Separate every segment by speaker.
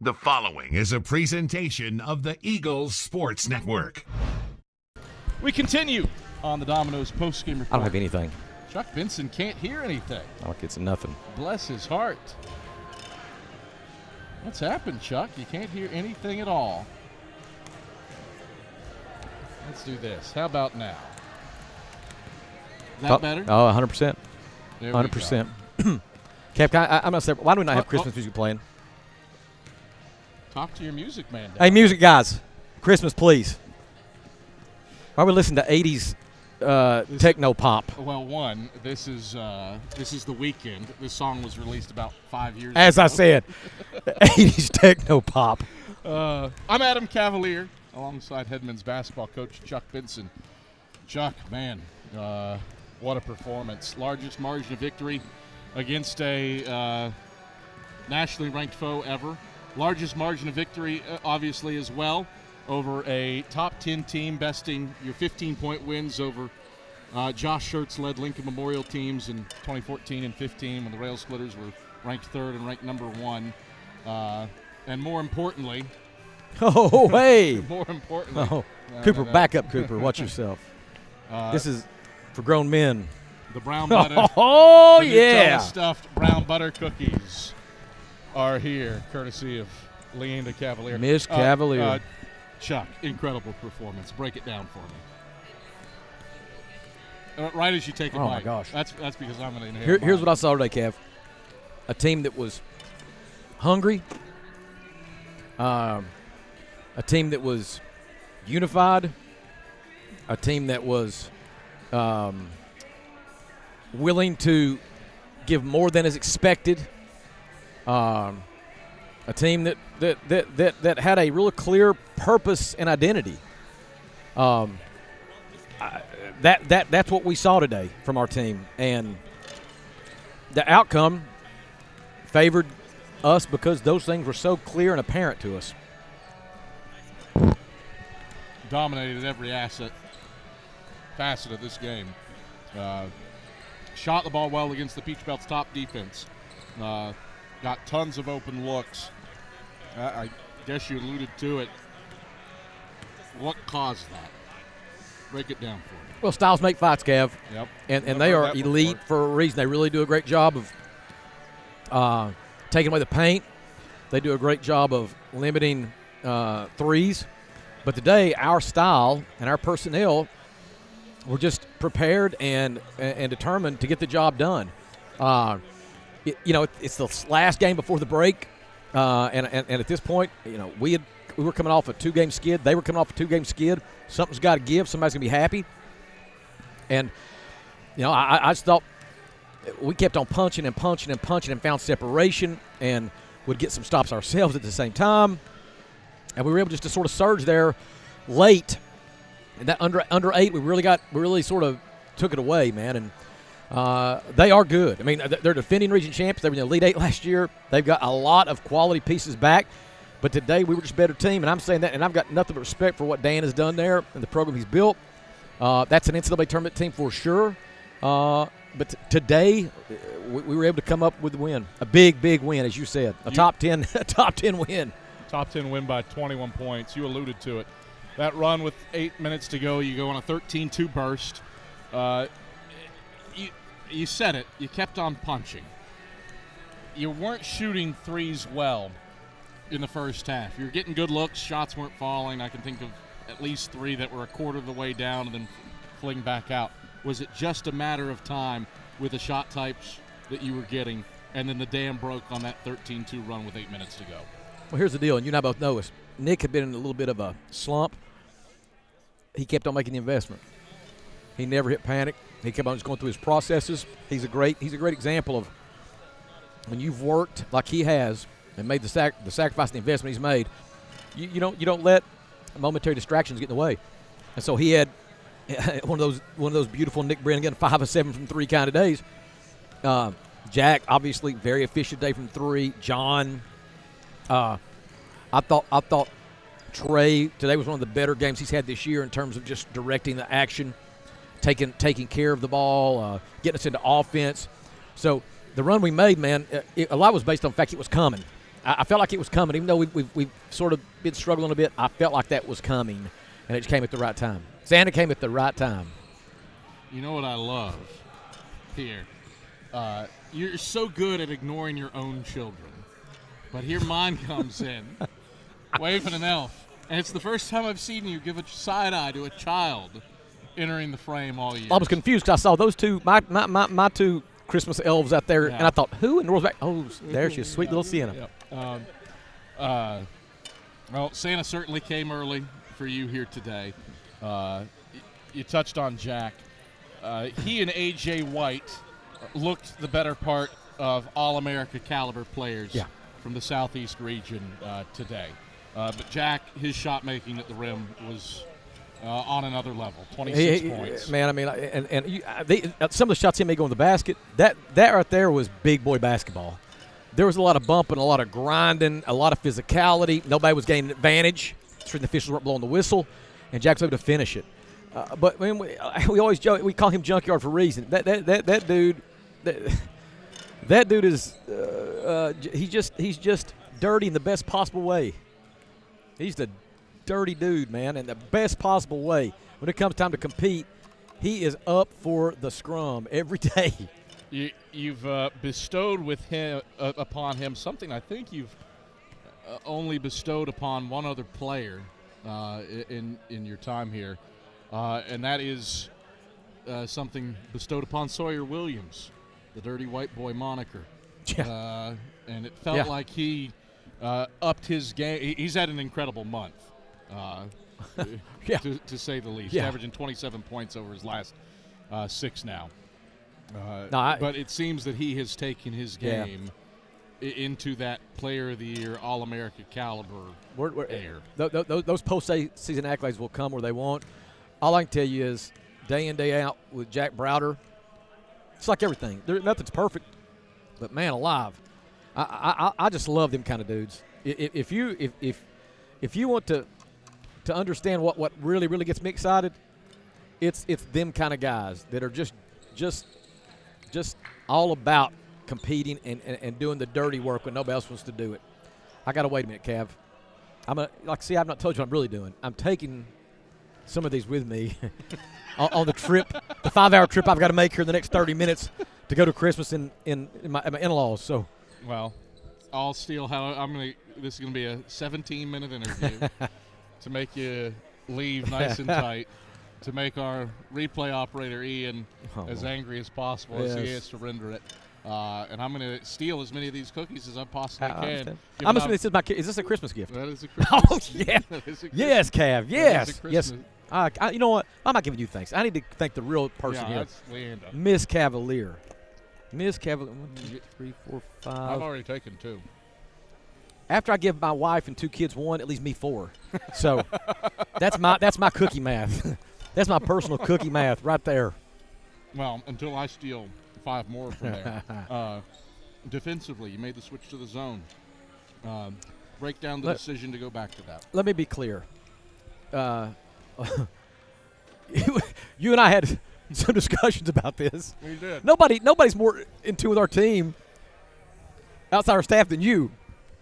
Speaker 1: The following is a presentation of the Eagles Sports Network.
Speaker 2: We continue on the Domino's post-game report.
Speaker 3: I don't have anything.
Speaker 2: Chuck Benson can't hear anything.
Speaker 3: I don't get nothing.
Speaker 2: Bless his heart. What's happened, Chuck? You can't hear anything at all. Let's do this. How about now? Is that better?
Speaker 3: Oh, 100%.
Speaker 2: There
Speaker 3: 100%. Cap, I'm going to say, why do we not have Christmas music playing?
Speaker 2: Talk to your music man.
Speaker 3: Hey, music guys. Christmas, please. Why are we listening to 80s techno pop?
Speaker 2: Well, one, this is The Weeknd. This song was released about 5 years
Speaker 3: As
Speaker 2: ago.
Speaker 3: I said, 80s techno pop.
Speaker 2: I'm Adam Cavalier, alongside Headman's basketball coach Chuck Benson. Chuck, man, what a performance. Largest margin of victory against a nationally ranked foe ever. Largest margin of victory, obviously, as well, over a top 10 team, besting your 15-point wins over Josh Schertz-led Lincoln Memorial teams in 2014 and 15 when the Rail Splitters were ranked third and ranked number one. And more importantly,
Speaker 3: Oh, hey.
Speaker 2: more importantly,
Speaker 3: Cooper, back up, Cooper. Watch yourself. This is for grown men.
Speaker 2: the brown butter,
Speaker 3: Oh,
Speaker 2: the
Speaker 3: yeah.
Speaker 2: Nutella-stuffed brown butter cookies are here, courtesy of Leanda Cavalier.
Speaker 3: Miss Cavalier.
Speaker 2: Chuck, incredible performance. Break it down for me. Right as you take a bite.
Speaker 3: Oh, my gosh.
Speaker 2: That's because I'm going to inhale
Speaker 3: Here's
Speaker 2: mine.
Speaker 3: what I saw today, Kev. A team that was hungry. A team that was unified. A team that was willing to give more than is expected. A team that had a real clear purpose and identity. That's what we saw today from our team, and the outcome favored us because those things were so clear and apparent to us.
Speaker 2: Dominated every facet of this game. Shot the ball well against the Peach Belt's top defense. Got tons of open looks. I guess you alluded to it. What caused that? Break it down for me.
Speaker 3: Well, styles make fights, Kev.
Speaker 2: Yep.
Speaker 3: And they are elite for a reason. They really do a great job of taking away the paint. They do a great job of limiting threes. But today, our style and our personnel were just prepared and determined to get the job done. It's the last game before the break, and at this point, we were coming off a 2-game skid. They were coming off a 2-game skid. Something's got to give. Somebody's going to be happy. And, I just thought we kept on punching and punching and punching and found separation and would get some stops ourselves at the same time. And we were able just to sort of surge there late. And that under 8, we really sort of took it away, man. And they are good. I mean, they're defending region champs. They were in the Elite 8 last year. They've got a lot of quality pieces back. But today we were just a better team, and I'm saying that, and I've got nothing but respect for what Dan has done there and the program he's built. That's an NCAA tournament team for sure. But today we were able to come up with the win, a big win, as you said, a top 10 win.
Speaker 2: Top 10 win by 21 points. You alluded to it. That run with 8 minutes to go, you go on a 13-2 burst. You said it. You kept on punching. You weren't shooting threes well in the first half. You were getting good looks. Shots weren't falling. I can think of at least 3 that were a quarter of the way down and then fling back out. Was it just a matter of time with the shot types that you were getting, and then the dam broke on that 13-2 run with 8 minutes to go?
Speaker 3: Well, here's the deal, and you and I both know this. Nick had been in a little bit of a slump. He kept on making the investment. He never hit panic. He kept on just going through his processes. He's a great example of when you've worked like he has and made the sacrifice and the investment he's made. You don't let momentary distractions get in the way. And so he had one of those beautiful Nick Brennan 5 of 7 from 3 kind of days. Jack, obviously, very efficient day from 3. John, I thought Trey today was one of the better games he's had this year in terms of just directing the action, taking care of the ball, getting us into offense. So the run we made, man, a lot was based on the fact it was coming. I felt like it was coming. Even though we've sort of been struggling a bit, I felt like that was coming, and it just came at the right time. Santa came at the right time.
Speaker 2: You know what I love here? You're so good at ignoring your own children. But here mine comes in, waving an elf. And it's the first time I've seen you give a side eye to a child entering the frame all year.
Speaker 3: I was confused because I saw those two, my two Christmas elves out there, and I thought, who in the world's back? Oh, there she is, sweet little Sienna.
Speaker 2: Yep. Well, Santa certainly came early for you here today. You touched on Jack. He and A.J. White looked the better part of All-America caliber players from the Southeast region today. But Jack, his shot making at the rim was on another level, 26 points.
Speaker 3: Man, I mean, some of the shots he made go in the basket, that right there was big boy basketball. There was a lot of bumping, a lot of grinding, a lot of physicality. Nobody was gaining advantage. The officials weren't blowing the whistle, and Jack was able to finish it. But I mean, we always joke, we call him Junkyard for a reason. That dude is he's just dirty in the best possible way. He's the dirty dude, man, in the best possible way. When it comes time to compete, he is up for the scrum every day.
Speaker 2: You've bestowed upon him something I think you've only bestowed upon one other player in your time here, and that is something bestowed upon Sawyer Williams, the Dirty White Boy moniker.
Speaker 3: Yeah.
Speaker 2: And it felt like he upped his game. He's had an incredible month, to say the least, averaging 27 points over his last 6 now. But it seems that he has taken his game into that Player of the Year, All-America caliber air.
Speaker 3: Those post-season accolades will come where they want. All I can tell you is day in, day out with Jack Browder, it's like everything. Nothing's perfect, but man alive, I just love them kind of dudes. If you want to understand what really gets me excited, it's them kind of guys that are just all about competing and doing the dirty work when nobody else wants to do it. I got to wait a minute, Cav. I've not told you what I'm really doing. I'm taking some of these with me on the trip, the 5-hour trip I've got to make here in the next 30 minutes to go to Christmas in my in-laws. So,
Speaker 2: well, I'll steal this is going to be a 17-minute interview to make you leave nice and tight, to make our replay operator Ian as angry as possible as he is to render it. And I'm going to steal as many of these cookies as I possibly can.
Speaker 3: I'm assuming is this a Christmas gift?
Speaker 2: That is a Christmas gift.
Speaker 3: Oh, yeah. Yes, Cav. Yes. Yes. You know what? I'm not giving you thanks. I need to thank the real person here.
Speaker 2: That's Leanda.
Speaker 3: Miss Cavalier. 1, 2, 3, 4, 5.
Speaker 2: I've already taken 2.
Speaker 3: After I give my wife and 2 kids 1, it leaves me 4. So that's my cookie math. That's my personal cookie math right there.
Speaker 2: Well, until I steal 5 more from there. Defensively, you made the switch to the zone. Break down the decision to go back to that.
Speaker 3: Let me be clear. You and I had some discussions about this.
Speaker 2: We did.
Speaker 3: Nobody's more in tune with our team outside our staff than you.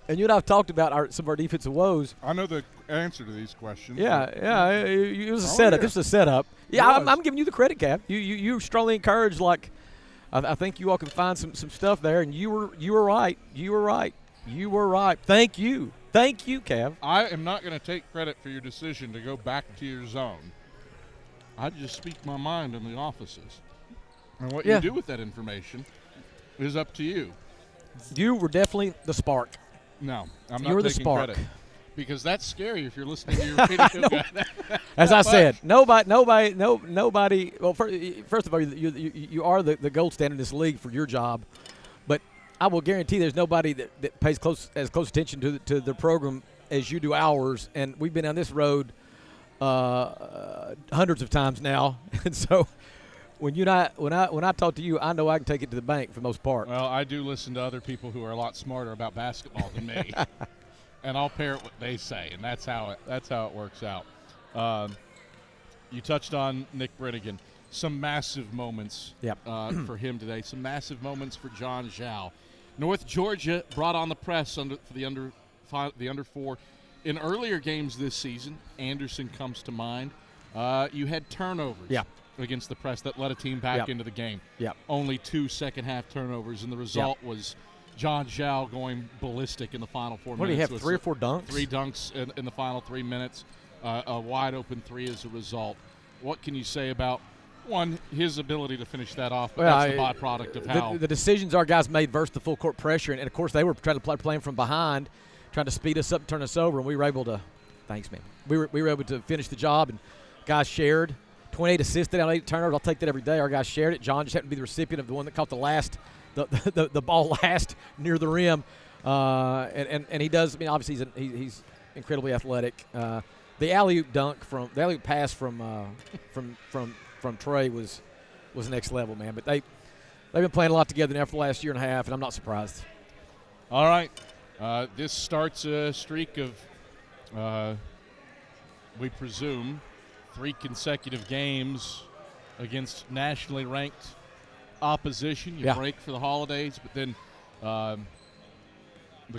Speaker 3: And you and I have talked about some of our defensive woes.
Speaker 2: I know the answer to these questions.
Speaker 3: Yeah. It was a setup. This was a setup. Yeah, I'm giving you the credit, Cap. You strongly encouraged. Like, I think you all can find some stuff there, and you were right. You were right. Thank you, Cav.
Speaker 2: I am not going to take credit for your decision to go back to your zone. I just speak my mind in the offices, and what you do with that information is up to you.
Speaker 3: You were definitely the spark.
Speaker 2: No, I'm
Speaker 3: you were
Speaker 2: not
Speaker 3: the
Speaker 2: taking
Speaker 3: spark.
Speaker 2: credit. Because that's scary if you're listening to your radio guy.
Speaker 3: As I said, nobody. Well, first of all, you are the gold standard in this league for your job, but I will guarantee there's nobody that pays as close attention to the program as you do ours. And we've been on this road hundreds of times now, and so when I talk to you, I know I can take it to the bank for the most part.
Speaker 2: Well, I do listen to other people who are a lot smarter about basketball than me. And I'll parrot what they say, and that's how it works out. You touched on Nick Brittigan. Some massive moments for him today. Some massive moments for John Zhao. North Georgia brought on the press for the under 4. In earlier games this season, Anderson comes to mind. You had turnovers against the press that led a team back into the game. Only 2 second-half turnovers, and the result was John Zhao going ballistic in the final 4 minutes.
Speaker 3: What did he have, 3 or 4 dunks?
Speaker 2: 3 dunks in the final 3 minutes, a wide-open 3 as a result. What can you say about, one, his ability to finish that off, but that's the byproduct of how.
Speaker 3: The decisions our guys made versus the full court pressure, and of course they were trying to playing from behind, trying to speed us up and turn us over, and we were able to – thanks, man. We were able to finish the job, and guys shared. 28 assisted on 8 turnovers. I'll take that every day. Our guys shared it. John just happened to be the recipient of the one that caught the ball last near the rim. And he does – I mean, obviously he's incredibly athletic. The alley-oop pass from Trey was next level, man. But they've been playing a lot together now for the last year and a half, and I'm not surprised.
Speaker 2: All right. This starts a streak of, we presume, 3 consecutive games against nationally ranked opposition. You break for the holidays, but then the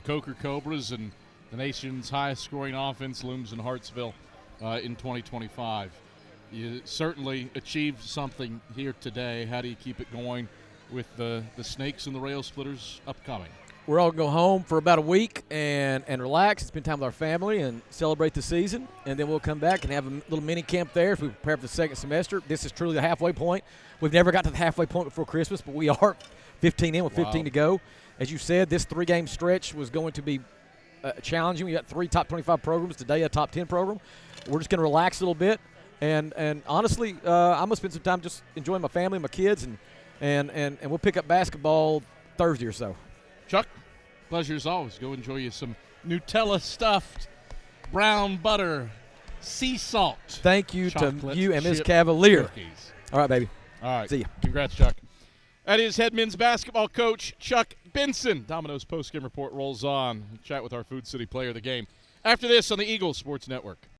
Speaker 2: Coker Cobras and the nation's highest scoring offense looms in Hartsville in 2025. You certainly achieved something here today. How do you keep it going with the Snakes and the Rail Splitters upcoming?
Speaker 3: We're all going to go home for about a week and relax, spend time with our family, and celebrate the season. And then we'll come back and have a little mini camp there as we prepare for the second semester. This is truly the halfway point. We've never got to the halfway point before Christmas, but we are 15 in with 15 to go. As you said, this 3-game stretch was going to be challenging. We got 3 top 25 programs, today a top 10 program. We're just going to relax a little bit. And honestly, I'm going to spend some time just enjoying my family, my kids, and we'll pick up basketball Thursday or so.
Speaker 2: Chuck, pleasure as always. Go enjoy you some Nutella-stuffed brown butter sea salt.
Speaker 3: Thank you to you and Ms. Cavalier.
Speaker 2: Cookies.
Speaker 3: All right, baby.
Speaker 2: All right.
Speaker 3: See ya.
Speaker 2: Congrats, Chuck. That is head men's basketball coach Chuck Benson. Domino's postgame report rolls on. We'll chat with our Food City player of the game after this on the Eagles Sports Network.